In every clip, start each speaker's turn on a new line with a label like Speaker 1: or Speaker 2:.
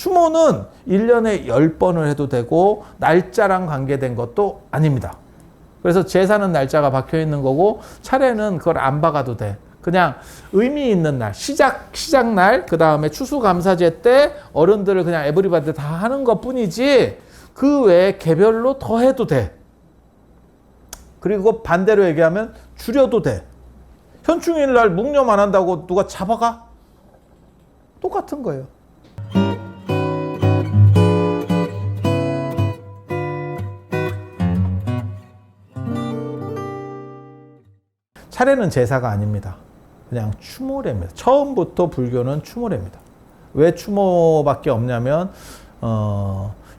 Speaker 1: 추모는 1년에 10번을 해도 되고 날짜랑 관계된 것도 아닙니다. 그래서 제사는 날짜가 박혀 있는 거고 차례는 그걸 안 박아도 돼. 그냥 의미 있는 날, 시작날, 그 다음에 추수감사제 때 어른들을 그냥 에브리바디 다 하는 것 뿐이지 그 외에 개별로 더 해도 돼. 그리고 반대로 얘기하면 줄여도 돼. 현충일 날 묵념 안 한다고 누가 잡아가? 똑같은 거예요. 차례는 제사가 아닙니다. 그냥 추모례입니다. 처음부터 불교는 추모례입니다. 왜 추모밖에 없냐면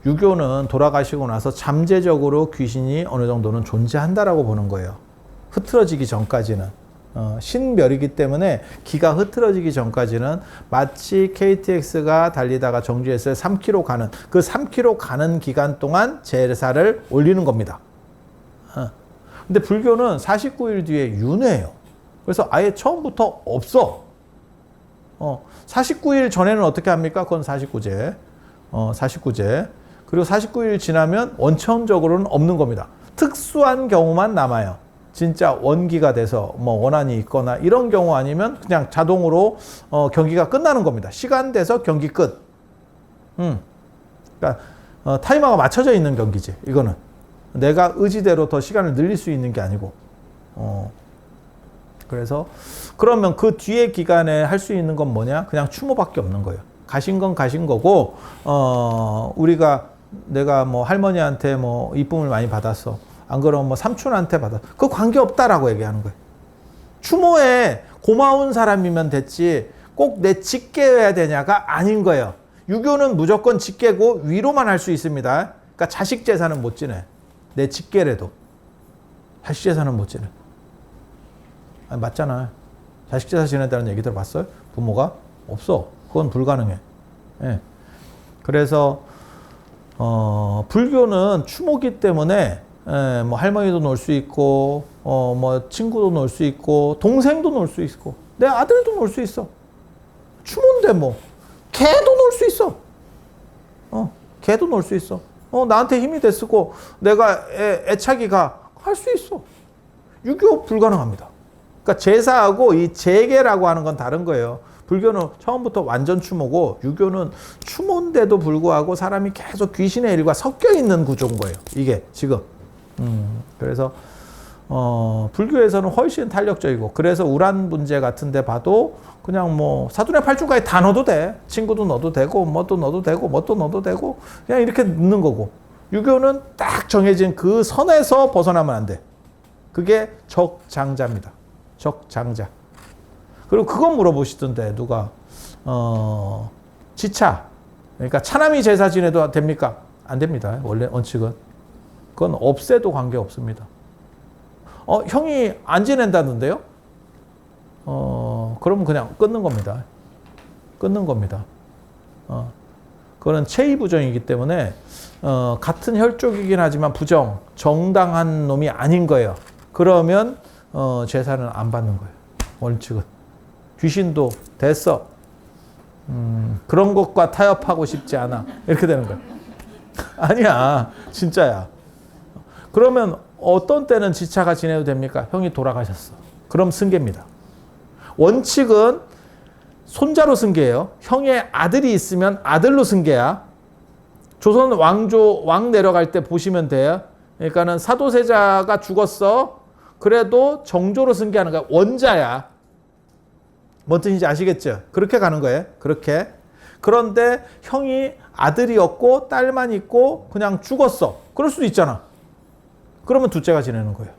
Speaker 1: 유교는 돌아가시고 나서 잠재적으로 귀신이 어느 정도는 존재한다라고 보는 거예요. 흐트러지기 전까지는. 신멸이기 때문에 기가 흐트러지기 전까지는 마치 KTX가 달리다가 정지했을 3km 가는 그 3km 가는 기간 동안 제사를 올리는 겁니다. 근데 불교는 49일 뒤에 윤회예요. 그래서 아예 처음부터 없어. 49일 전에는 어떻게 합니까? 그건 49제. 49제. 그리고 49일 지나면 원천적으로는 없는 겁니다. 특수한 경우만 남아요. 진짜 원기가 돼서 뭐 원한이 있거나 이런 경우 아니면 그냥 자동으로 경기가 끝나는 겁니다. 시간 돼서 경기 끝. 그러니까 타이머가 맞춰져 있는 경기지. 이거는 내가 의지대로 더 시간을 늘릴 수 있는 게 아니고. 그래서 그러면 그 뒤에 기간에 할 수 있는 건 뭐냐? 그냥 추모밖에 없는 거예요. 가신 건 가신 거고 내가 뭐 할머니한테 뭐 이쁨을 많이 받았어. 안 그러면 뭐 삼촌한테 받았어. 그거 관계없다라고 얘기하는 거예요. 추모에 고마운 사람이면 됐지 꼭 내 직계여야 되냐가 아닌 거예요. 유교는 무조건 직계고 위로만 할 수 있습니다. 그러니까 자식 제사는 못 지내. 내 직계래도 자식 제사는 못 지내. 아니, 맞잖아. 자식 제사 지낸다는 얘기 들어봤어요? 부모가? 없어. 그건 불가능해. 예. 그래서 불교는 추모기 때문에 뭐 할머니도 놀 수 있고 뭐 친구도 놀 수 있고 동생도 놀 수 있고 내 아들도 놀 수 있어. 추모인데 뭐 개도 놀 수 있어. 개도 놀 수 있어. 나한테 힘이 됐고 내가 애착이가 할 수 있어. 유교 불가능합니다. 그러니까 제사하고 이 재계라고 하는 건 다른 거예요. 불교는 처음부터 완전 추모고 유교는 추모인데도 불구하고 사람이 계속 귀신의 일과 섞여 있는 구조인 거예요. 이게 지금. 그래서 불교에서는 훨씬 탄력적이고 그래서 우란 문제 같은 데 봐도 그냥 뭐 사돈의 팔중까지 다 넣어도 돼. 친구도 넣어도 되고 뭣도 넣어도 되고 뭣도 넣어도 되고 그냥 이렇게 넣는 거고 유교는 딱 정해진 그 선에서 벗어나면 안 돼. 그게 적장자입니다. 적장자. 그리고 그건 물어보시던데 누가 지차 그러니까 차남이 제사 지내도 됩니까? 안 됩니다. 원래 원칙은. 그건 없애도 관계없습니다. 형이 안 지낸다는데요? 그러면 그냥 끊는 겁니다. 끊는 겁니다. 그거는 체의부정이기 때문에 같은 혈족이긴 하지만 정당한 놈이 아닌 거예요. 그러면 제사는 안 받는 거예요. 원칙은. 귀신도 됐어. 그런 것과 타협하고 싶지 않아. 이렇게 되는 거예요. 아니야. 진짜야. 그러면 어떤 때는 지차가 지내도 됩니까? 형이 돌아가셨어. 그럼 승계입니다. 원칙은 손자로 승계예요. 형의 아들이 있으면 아들로 승계야. 조선 왕 내려갈 때 보시면 돼요. 그러니까는 사도세자가 죽었어. 그래도 정조로 승계하는 거야. 원자야. 뭔 뜻인지 아시겠죠? 그렇게 가는 거예요. 그렇게. 그런데 형이 아들이 없고 딸만 있고 그냥 죽었어. 그럴 수도 있잖아. 그러면 둘째가 지내는 거예요.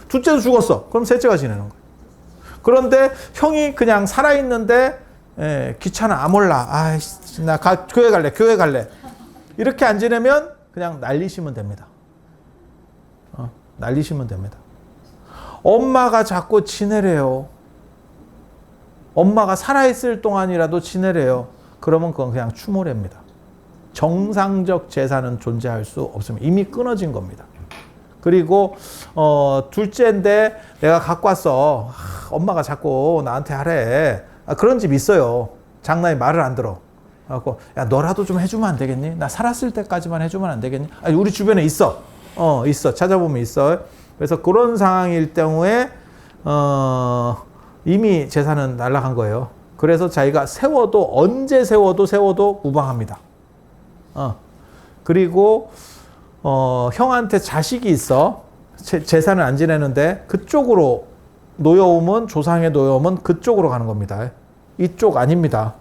Speaker 1: 둘째도 죽었어. 그럼 셋째가 지내는 거예요. 그런데 형이 그냥 살아있는데 귀찮아. 몰라. 나 교회 갈래. 이렇게 안 지내면 그냥 날리시면 됩니다. 날리시면 됩니다. 엄마가 자꾸 지내래요. 엄마가 살아있을 동안이라도 지내래요. 그러면 그건 그냥 추모례입니다. 정상적 제사는 존재할 수 없습니다. 이미 끊어진 겁니다. 그리고 둘째인데 내가 갖고 왔어. 엄마가 자꾸 나한테 하래. 그런 집 있어요. 장남이 말을 안 들어. 그래갖고 야 너라도 좀 해주면 안 되겠니? 나 살았을 때까지만 해주면 안 되겠니? 아니 우리 주변에 있어. 있어. 찾아보면 있어. 그래서 그런 상황일 경우에 이미 재산은 날아간 거예요. 그래서 자기가 세워도 언제 세워도 무방합니다. 그리고 형한테 자식이 있어. 재산을 안 지내는데 그쪽으로 노여움은 조상의 노여움은 그쪽으로 가는 겁니다. 이쪽 아닙니다.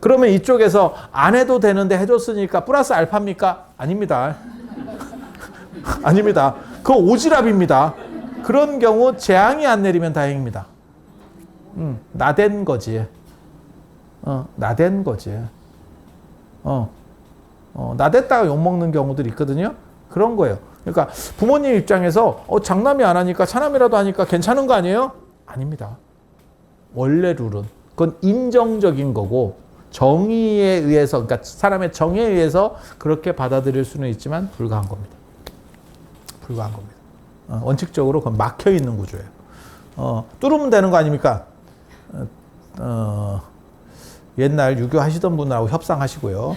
Speaker 1: 그러면 이쪽에서 안 해도 되는데 해줬으니까 플러스 알파입니까? 아닙니다. 아닙니다. 그거 오지랖입니다. 그런 경우 재앙이 안 내리면 다행입니다. 나댄 거지. 나댄 거지. 나댔다가 욕먹는 경우들이 있거든요. 그런 거예요. 그러니까 부모님 입장에서 장남이 안 하니까 차남이라도 하니까 괜찮은 거 아니에요? 아닙니다. 원래 룰은 그건 인정적인 거고 정의에 의해서 그러니까 사람의 정의에 의해서 그렇게 받아들일 수는 있지만 불가한 겁니다. 불가한 겁니다. 원칙적으로 그건 막혀 있는 구조예요. 뚫으면 되는 거 아닙니까? 옛날 유교 하시던 분하고 협상하시고요.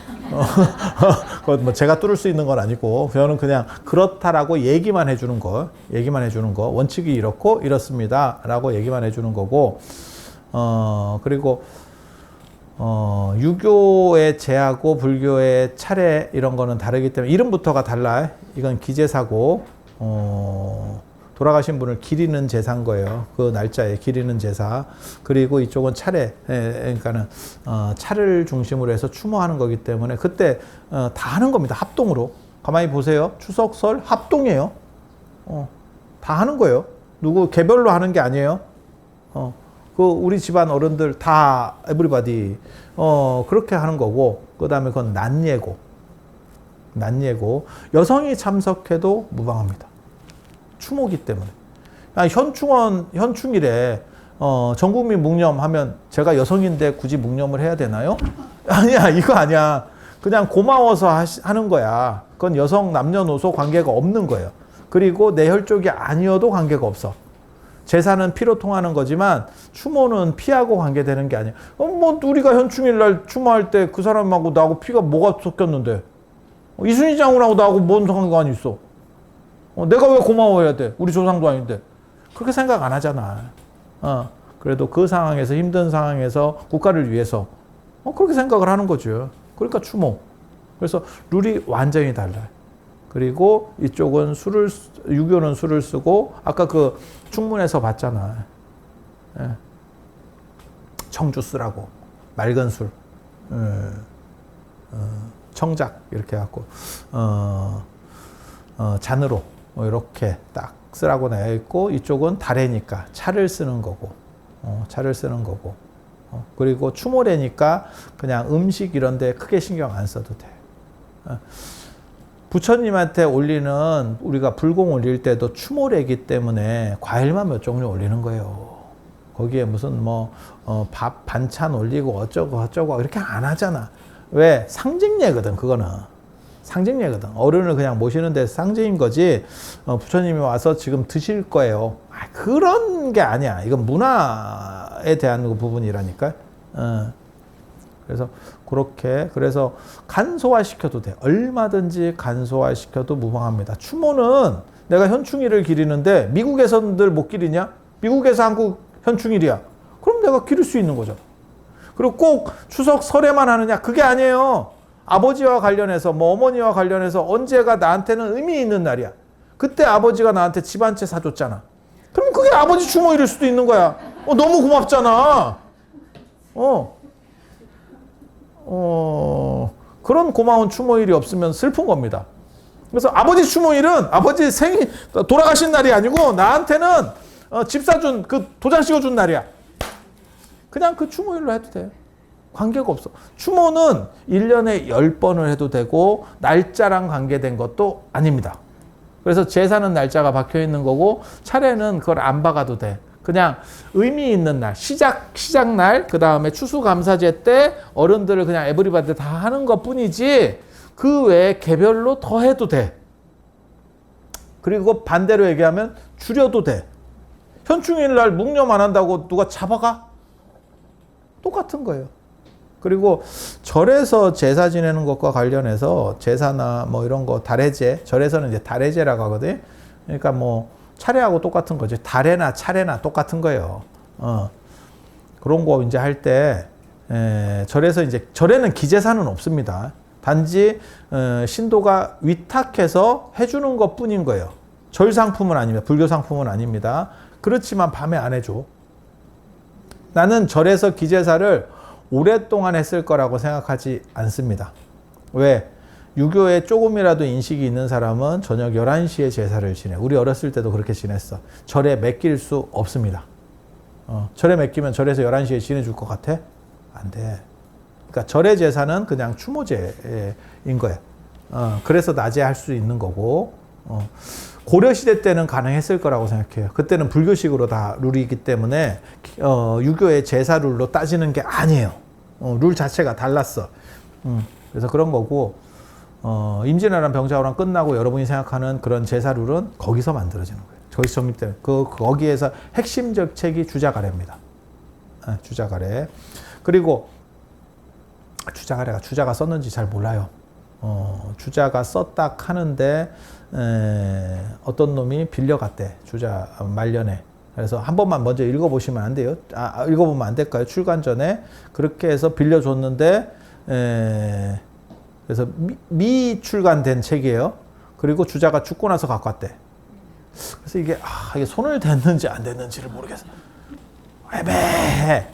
Speaker 1: 뭐 제가 뚫을 수 있는 건 아니고 저는 그냥 그렇다라고 얘기만 해주는 거, 원칙이 이렇고 이렇습니다라고 얘기만 해주는 거고, 그리고 유교의 제하고 불교의 차례 이런 거는 다르기 때문에 이름부터가 달라요. 이건 기제사고, 돌아가신 분을 기리는 제사인 거예요. 그 날짜에 기리는 제사. 그리고 이쪽은 차례, 그러니까는 차를 중심으로 해서 추모하는 거기 때문에 그때 다 하는 겁니다. 합동으로. 가만히 보세요. 추석, 설 합동이에요. 다 하는 거예요. 누구 개별로 하는 게 아니에요. 그 우리 집안 어른들 다 에브리바디 그렇게 하는 거고, 그다음에 그건 난예고. 여성이 참석해도 무방합니다. 추모기 때문에. 현충일에 전국민 묵념하면 제가 여성인데 굳이 묵념을 해야 되나요? 아니야, 이거 아니야. 그냥 고마워서 하는 거야. 그건 여성 남녀노소 관계가 없는 거예요. 그리고 내 혈족이 아니어도 관계가 없어. 제사는 피로 통하는 거지만 추모는 피하고 관계되는 게 아니야. 뭐 우리가 현충일 날 추모할 때 그 사람하고 나하고 피가 뭐가 섞였는데 이순희 장군하고 나하고 뭔 상관이 있어? 내가 왜 고마워해야 돼? 우리 조상도 아닌데. 그렇게 생각 안 하잖아. 그래도 그 상황에서, 힘든 상황에서 국가를 위해서 그렇게 생각을 하는 거죠. 그러니까 추모. 그래서 룰이 완전히 달라요. 그리고 이쪽은 유교는 술을 쓰고, 아까 그 충문에서 봤잖아. 청주 쓰라고. 맑은 술. 청작. 이렇게 해갖고, 잔으로. 이렇게 딱 쓰라고 되어 있고, 이쪽은 다래니까 차를 쓰는 거고, 그리고 추모래니까 그냥 음식 이런 데 크게 신경 안 써도 돼. 부처님한테 올리는, 우리가 불공 올릴 때도 추모래기 때문에 과일만 몇 종류 올리는 거예요. 거기에 무슨 밥 반찬 올리고 어쩌고 이렇게 안 하잖아. 왜? 상징예거든, 그거는. 상징예거든. 어른을 그냥 모시는 데 상징인 거지, 부처님이 와서 지금 드실 거예요. 그런 게 아니야. 이건 문화에 대한 부분이라니까. 그래서 그래서 간소화시켜도 돼. 얼마든지 간소화시켜도 무방합니다. 추모는 내가 현충일을 기리는데 미국에서들 못 기리냐? 미국에서 한국 현충일이야. 그럼 내가 기릴 수 있는 거죠. 그리고 꼭 추석 설에만 하느냐? 그게 아니에요. 아버지와 관련해서, 어머니와 관련해서 언제가 나한테는 의미 있는 날이야. 그때 아버지가 나한테 집 한 채 사줬잖아. 그럼 그게 아버지 추모일일 수도 있는 거야. 너무 고맙잖아. 그런 고마운 추모일이 없으면 슬픈 겁니다. 그래서 아버지 추모일은 아버지 생일, 돌아가신 날이 아니고 나한테는 집 사준, 그 도장 찍어준 날이야. 그냥 그 추모일로 해도 돼. 관계가 없어. 추모는 1년에 10번을 해도 되고 날짜랑 관계된 것도 아닙니다. 그래서 제사는 날짜가 박혀 있는 거고 차례는 그걸 안 박아도 돼. 그냥 의미 있는 날, 시작날, 그 다음에 추수감사제 때 어른들을 그냥 에브리바디 다 하는 것 뿐이지 그 외에 개별로 더 해도 돼. 그리고 반대로 얘기하면 줄여도 돼. 현충일 날 묵념 안 한다고 누가 잡아가? 똑같은 거예요. 그리고 절에서 제사 지내는 것과 관련해서 제사나 뭐 이런 거 달해제, 절에서는 이제 달해제라고 하거든요. 그러니까 뭐 차례하고 똑같은 거죠. 달해나 차례나 똑같은 거예요. 그런 거 이제 할 때 절에서 이제 절에는 기제사는 없습니다. 단지 신도가 위탁해서 해주는 것뿐인 거예요. 절 상품은 아닙니다. 불교 상품은 아닙니다. 그렇지만 밤에 안 해줘. 나는 절에서 기제사를 오랫동안 했을 거라고 생각하지 않습니다. 왜? 유교에 조금이라도 인식이 있는 사람은 저녁 11시에 제사를 지내. 우리 어렸을 때도 그렇게 지냈어. 절에 맡길 수 없습니다. 절에 맡기면 절에서 11시에 지내줄 것 같아? 안 돼. 그러니까 절의 제사는 그냥 추모제인 거예요. 그래서 낮에 할 수 있는 거고, 고려시대 때는 가능했을 거라고 생각해요. 그때는 불교식으로 다 룰이기 때문에 유교의 제사 룰로 따지는 게 아니에요. 룰 자체가 달랐어. 그래서 그런 거고, 임진왜란 병자호란 끝나고 여러분이 생각하는 그런 제사 룰은 거기서 만들어지는 거예요. 거기서 정립되는 거기에서 핵심적 책이 주자가래입니다. 주자가래. 그리고 주자가 썼는지 잘 몰라요. 주자가 썼다 하는데 어떤 놈이 빌려갔대. 주자 말년에. 그래서 한 번만 먼저 읽어보시면 안 돼요. 읽어보면 안 될까요? 출간 전에. 그렇게 해서 빌려줬는데 그래서 미출간된 책이에요. 그리고 주자가 죽고 나서 갖고 왔대. 그래서 이게 손을 댔는지 안 댔는지를 모르겠어. 애매해.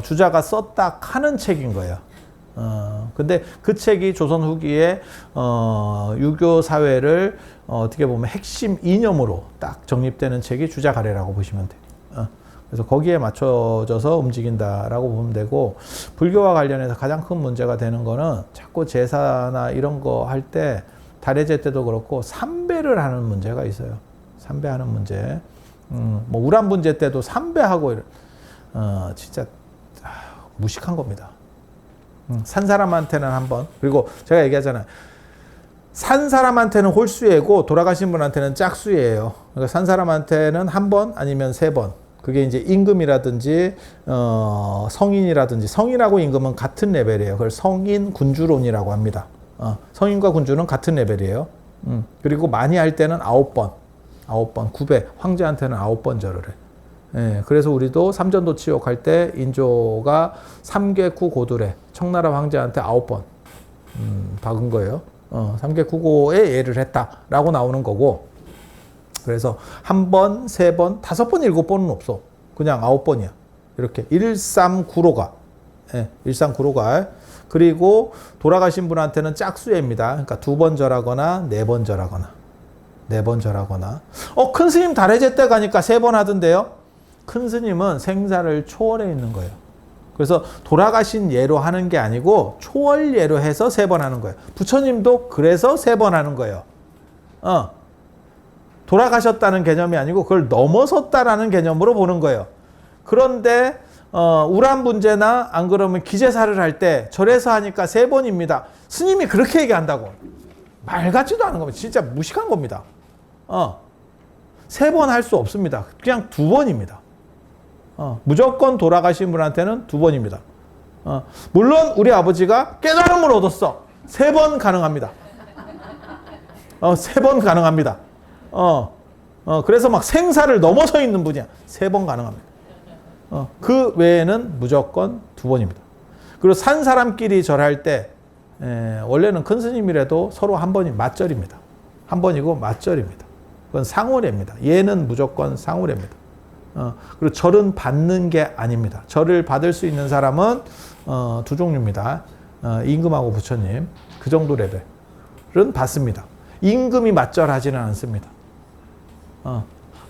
Speaker 1: 주자가 썼다 하는 책인 거예요. 근데 그 책이 조선 후기에 유교 사회를 어떻게 보면 핵심 이념으로 딱 정립되는 책이 주자가래라고 보시면 돼요. 그래서 거기에 맞춰져서 움직인다라고 보면 되고, 불교와 관련해서 가장 큰 문제가 되는 거는 자꾸 제사나 이런 거 할 때, 달해제 때도 그렇고 삼배를 하는 문제가 있어요. 삼배하는 문제. 뭐 우란분제 때도 삼배하고 진짜 무식한 겁니다. 산 사람한테는 한 번, 그리고 제가 얘기하잖아요. 산 사람한테는 홀수예고 돌아가신 분한테는 짝수예요. 그러니까 산 사람한테는 한 번 아니면 세 번. 그게 이제 임금이라든지 성인이라든지, 성인하고 임금은 같은 레벨이에요. 그걸 성인 군주론이라고 합니다. 성인과 군주는 같은 레벨이에요. 그리고 많이 할 때는 9번, 9배. 황제한테는 9번 절을 해. 예, 그래서 우리도 삼전도 치욕할 때 인조가 삼계쿠 고들에 청나라 황제한테 9번 박은 거예요. 삼계쿠고에 예를 했다라고 나오는 거고, 그래서 한 번, 세 번, 5번, 7번은 없어. 그냥 9번이야. 이렇게 139로가. 예, 139로가. 그리고 돌아가신 분한테는 짝수예입니다. 그러니까 2번 절하거나 4번 절하거나 4번 절하거나. 큰 스님 달해제 때 가니까 3번 하던데요. 큰 스님은 생사를 초월해 있는 거예요. 그래서 돌아가신 예로 하는 게 아니고 초월 예로 해서 3번 하는 거예요. 부처님도 그래서 3번 하는 거예요. 돌아가셨다는 개념이 아니고 그걸 넘어섰다라는 개념으로 보는 거예요. 그런데 우란분제나 안 그러면 기제사를 할 때 절에서 하니까 3번입니다. 스님이 그렇게 얘기한다고. 말 같지도 않은 겁니다. 진짜 무식한 겁니다. 3번 할 수 없습니다. 그냥 2번입니다. 무조건 돌아가신 분한테는 2번입니다. 물론 우리 아버지가 깨달음을 얻었어. 3번 가능합니다. 3번 가능합니다. 그래서 막 생사를 넘어서 있는 분이야. 3번 가능합니다. 그 외에는 무조건 2번입니다. 그리고 산 사람끼리 절할 때 원래는 큰 스님이라도 서로 한 번이 맞절입니다. 한 번이고 맞절입니다. 그건 상호례입니다. 얘는 무조건 상호례입니다. 그리고 절은 받는 게 아닙니다. 절을 받을 수 있는 사람은 두 종류입니다. 임금하고 부처님. 그 정도 레벨은 받습니다. 임금이 맞절하지는 않습니다.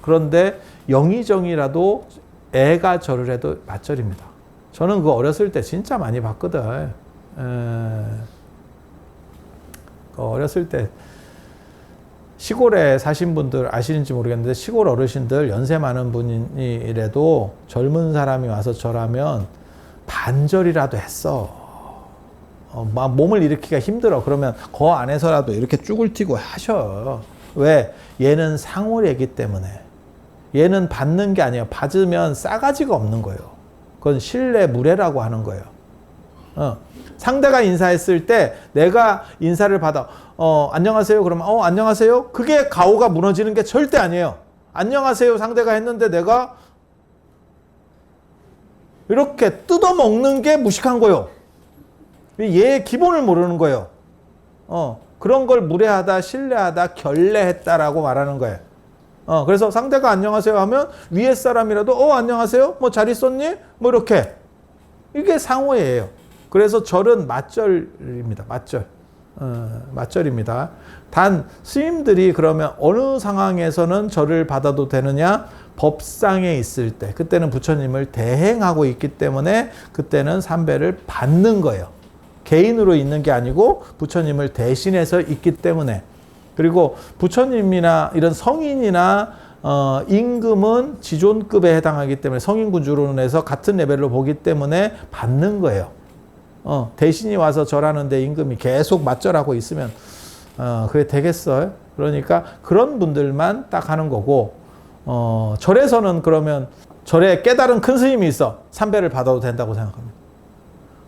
Speaker 1: 그런데 영의정이라도 애가 절을 해도 맞절입니다. 저는 그거 어렸을 때 진짜 많이 봤거든. 어렸을 때 시골에 사신 분들 아시는지 모르겠는데, 시골 어르신들 연세 많은 분이라도 젊은 사람이 와서 절하면 반절이라도 했어. 몸을 일으키기가 힘들어. 그러면 그 안에서라도 이렇게 쭉을 튀고 하셔. 왜? 얘는 상호례이기 때문에. 얘는 받는 게 아니에요. 받으면 싸가지가 없는 거예요. 그건 신뢰 무례라고 하는 거예요. 상대가 인사했을 때 내가 인사를 받아 안녕하세요 그러면 안녕하세요 그게 가오가 무너지는 게 절대 아니에요. 안녕하세요 상대가 했는데 내가 이렇게 뜯어먹는 게 무식한 거예요. 얘의 기본을 모르는 거예요. 그런 걸 무례하다, 신뢰하다, 결례했다라고 말하는 거예요. 그래서 상대가 안녕하세요 하면 위에 사람이라도 안녕하세요? 뭐 잘 있었니? 뭐 이렇게. 이게 상호예요. 그래서 절은 맞절입니다. 맞절. 맞절입니다. 단 스님들이 그러면 어느 상황에서는 절을 받아도 되느냐? 법상에 있을 때. 그때는 부처님을 대행하고 있기 때문에 그때는 삼배를 받는 거예요. 개인으로 있는 게 아니고 부처님을 대신해서 있기 때문에. 그리고 부처님이나 이런 성인이나 임금은 지존급에 해당하기 때문에 성인군주론에서 같은 레벨로 보기 때문에 받는 거예요. 대신이 와서 절하는데 임금이 계속 맞절하고 있으면 그게 되겠어요? 그러니까 그런 분들만 딱 하는 거고 절에서는 그러면 절에 깨달은 큰 스님이 있어. 삼배를 받아도 된다고 생각합니다.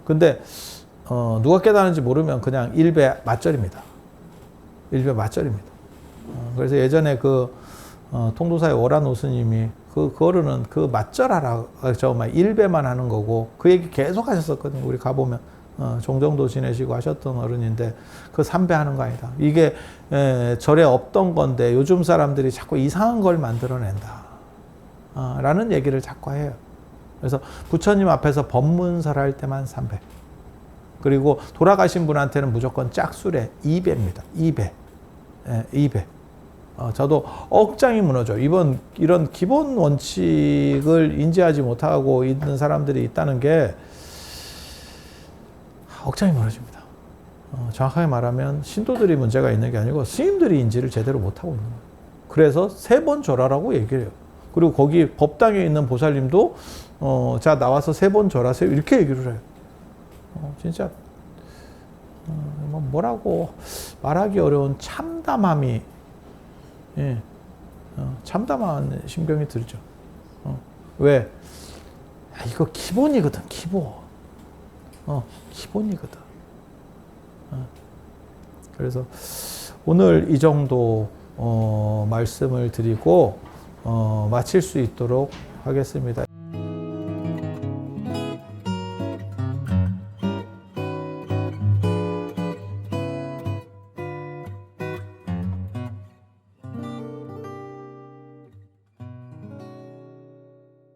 Speaker 1: 근데 누가 깨달은지 모르면 그냥 일배 맞절입니다. 일배 맞절입니다. 그래서 예전에 통도사의 오라노 스님이 그거는 맞절하라. 정말 일배만 하는 거고 그 얘기 계속 하셨었거든요. 우리 가보면 종정도 지내시고 하셨던 어른인데 그 삼배하는 거 아니다. 이게 절에 없던 건데 요즘 사람들이 자꾸 이상한 걸 만들어낸다. 라는 얘기를 자꾸 해요. 그래서 부처님 앞에서 법문설 할 때만 삼배. 그리고 돌아가신 분한테는 무조건 짝수레 2배입니다. 2배. 2배. 저도 억장이 무너져. 이런 기본 원칙을 인지하지 못하고 있는 사람들이 있다는 게 억장이 무너집니다. 정확하게 말하면 신도들이 문제가 있는 게 아니고 스님들이 인지를 제대로 못하고 있는 거예요. 그래서 3번 절하라고 얘기를 해요. 그리고 거기 법당에 있는 보살님도 자 나와서 3번 절하세요. 이렇게 얘기를 해요. 진짜 뭐라고 말하기 어려운 참담함이 참담한 심경이 들죠. 왜? 이거 기본이거든, 기본. 기본이거든. 그래서 오늘 이 정도 말씀을 드리고 마칠 수 있도록 하겠습니다.